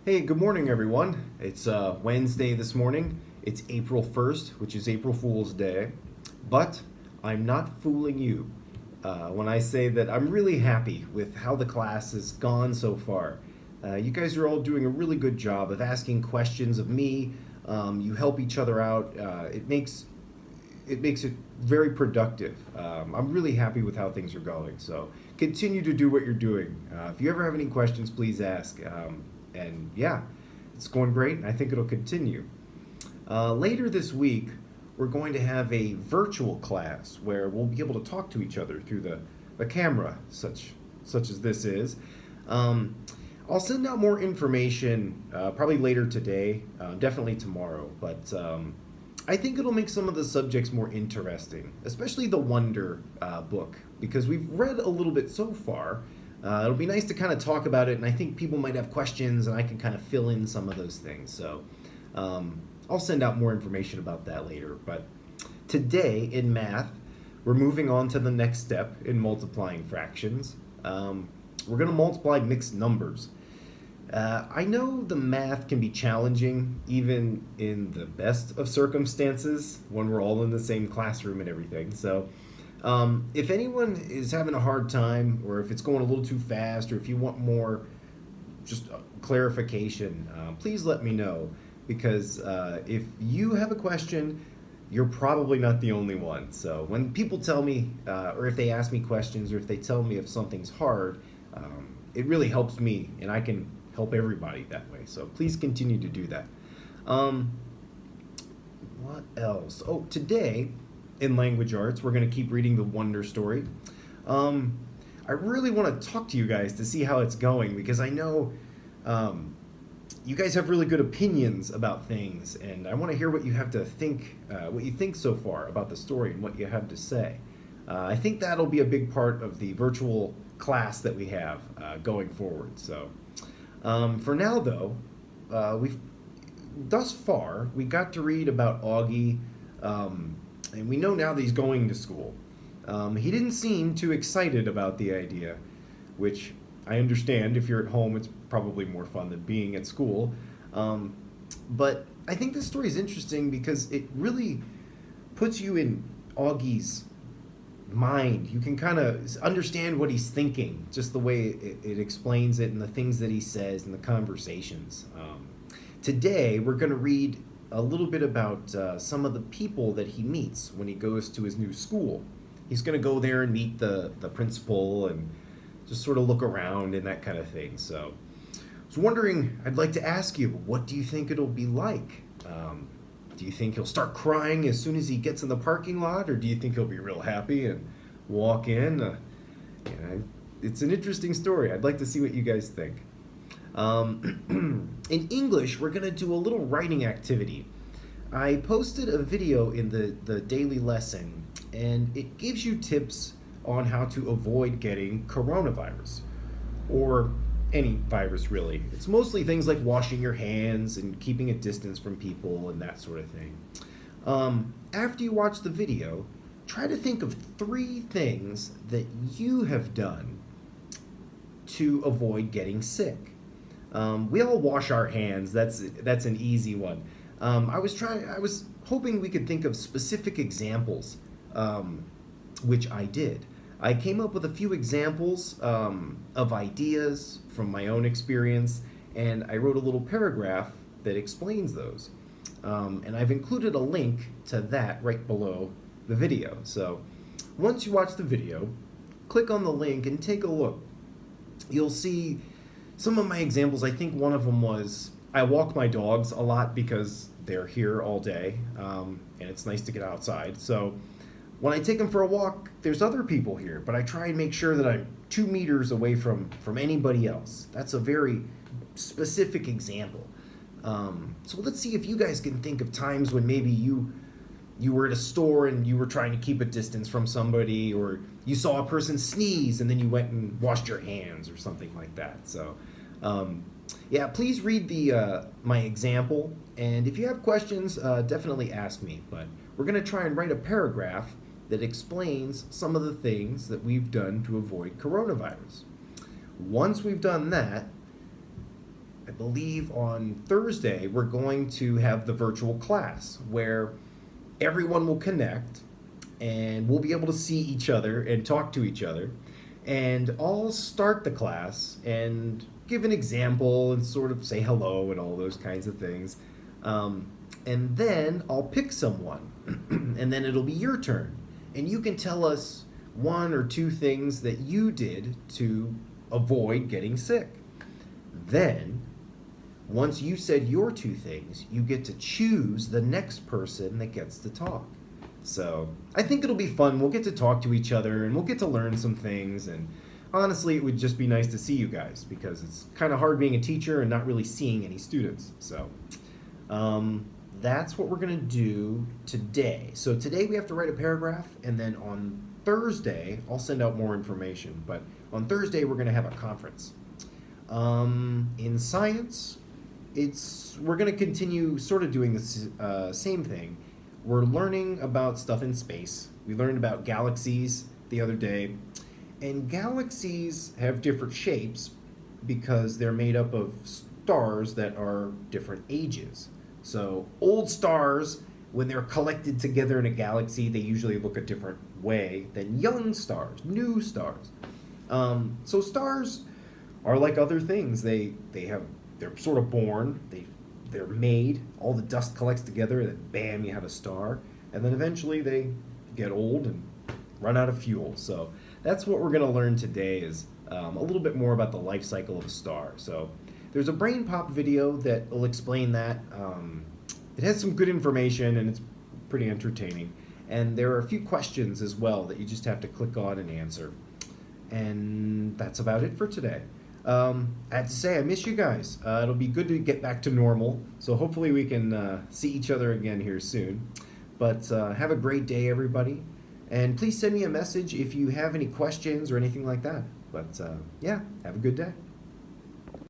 Hey, good morning, everyone. It's Wednesday this morning. It's April 1st, which is April Fool's Day. But I'm not fooling you when I say that I'm really happy with how the class has gone so far. You guys are all doing a really good job of asking questions of me. You help each other out. It makes it very productive. I'm really happy with how things are going. So continue to do what you're doing. If you ever have any questions, please ask. And yeah, it's going great, and I think it'll continue. Later this week, we're going to have a virtual class where we'll be able to talk to each other through the camera, such as this is. Um, I'll send out more information probably later today, definitely tomorrow, but I think it'll make some of the subjects more interesting, especially the Wonder book, because we've read a little bit so far. It'll be nice to kind of talk about it, and I think people might have questions, and I can kind of fill in some of those things. So I'll send out more information about that later. But today in math, we're moving on to the next step in multiplying fractions. We're going to multiply mixed numbers. I know the math can be challenging even in the best of circumstances when we're all in the same classroom and everything. So, if anyone is having a hard time, or if it's going a little too fast, or if you want more just clarification, please let me know. Because if you have a question, you're probably not the only one. So when people tell me, or if they ask me questions, or if they tell me if something's hard, it really helps me, and I can help everybody that way. So please continue to do that. Um, what else? Oh, today in language arts, we're going to keep reading the Wonder Story. Um, I really want to talk to you guys to see how it's going because I know um, you guys have really good opinions about things, and I want to hear what you have to think, what you think so far about the story and what you have to say. I think that'll be a big part of the virtual class that we have going forward. So, for now, though, we've thus far we got to read about Augie, and we know now that he's going to school. He didn't seem too excited about the idea, which I understand. If you're at home, it's probably more fun than being at school. Um, but I think this story is interesting because it really puts you in Augie's mind. You can kind of understand what he's thinking, just the way it explains it and the things that he says and the conversations. Today, we're going to read a little bit about some of the people that he meets when he goes to his new school. He's going to go there and meet the principal and just sort of look around and that kind of thing. So I was wondering, I'd like to ask you, what do you think it'll be like? Do you think he'll start crying as soon as he gets in the parking lot, or do you think he'll be real happy and walk in? It's an interesting story. I'd like to see what you guys think. In English, we're going to do a little writing activity. I posted a video in the daily lesson, and it gives you tips on how to avoid getting coronavirus, or any virus really. It's mostly things like washing your hands and keeping a distance from people and that sort of thing. After you watch the video, try to think of 3 things that you have done to avoid getting sick. We all wash our hands. That's an easy one. I was hoping we could think of specific examples, which I did. I came up with a few examples of ideas from my own experience, and I wrote a little paragraph that explains those. And I've included a link to that right below the video. So once you watch the video, click on the link and take a look. You'll see some of my examples. I think one of them was I walk my dogs a lot because they're here all day, and it's nice to get outside. So when I take them for a walk, there's other people here, but I try and make sure that I'm 2 meters away from anybody else. That's a very specific example. So let's see if you guys can think of times when maybe you were at a store and you were trying to keep a distance from somebody, or you saw a person sneeze and then you went and washed your hands or something like that. So yeah, please read the my example, and if you have questions, definitely ask me. But we're going to try and write a paragraph that explains some of the things that we've done to avoid coronavirus. Once we've done that, at believe on Thursday we're going to have the virtual class where everyone will connect and we'll be able to see each other and talk to each other. And I'll start the class and give an example and sort of say hello and all those kinds of things. And then I'll pick someone, and then it'll be your turn. And you can tell us one or two things that you did to avoid getting sick. Then, once you said your two things, you get to choose the next person that gets to talk. So I think it'll be fun. We'll get to talk to each other and we'll get to learn some things. And honestly, it would just be nice to see you guys because it's kind of hard being a teacher and not really seeing any students. So that's what we're going to do today. So today we have to write a paragraph, and then on Thursday, I'll send out more information. But on Thursday, we're going to have a conference. In science, we're going to continue sort of doing the same thing. We're learning about stuff in space. We learned about galaxies the other day. And galaxies have different shapes because they're made up of stars that are different ages. So old stars, when they're collected together in a galaxy, they usually look a different way than young stars, new stars. So stars are like other things. They're sort of born, they're made, all the dust collects together, and then bam, you have a star. And then eventually they get old and run out of fuel. So that's what we're going to learn today is a little bit more about the life cycle of a star. So there's a Brain Pop video that will explain that. It has some good information and it's pretty entertaining. And there are a few questions as well that you just have to click on and answer. And that's about it for today. I have to say, I miss you guys. It'll be good to get back to normal. So hopefully we can see each other again here soon. But have a great day, everybody. And please send me a message if you have any questions or anything like that. But yeah, have a good day.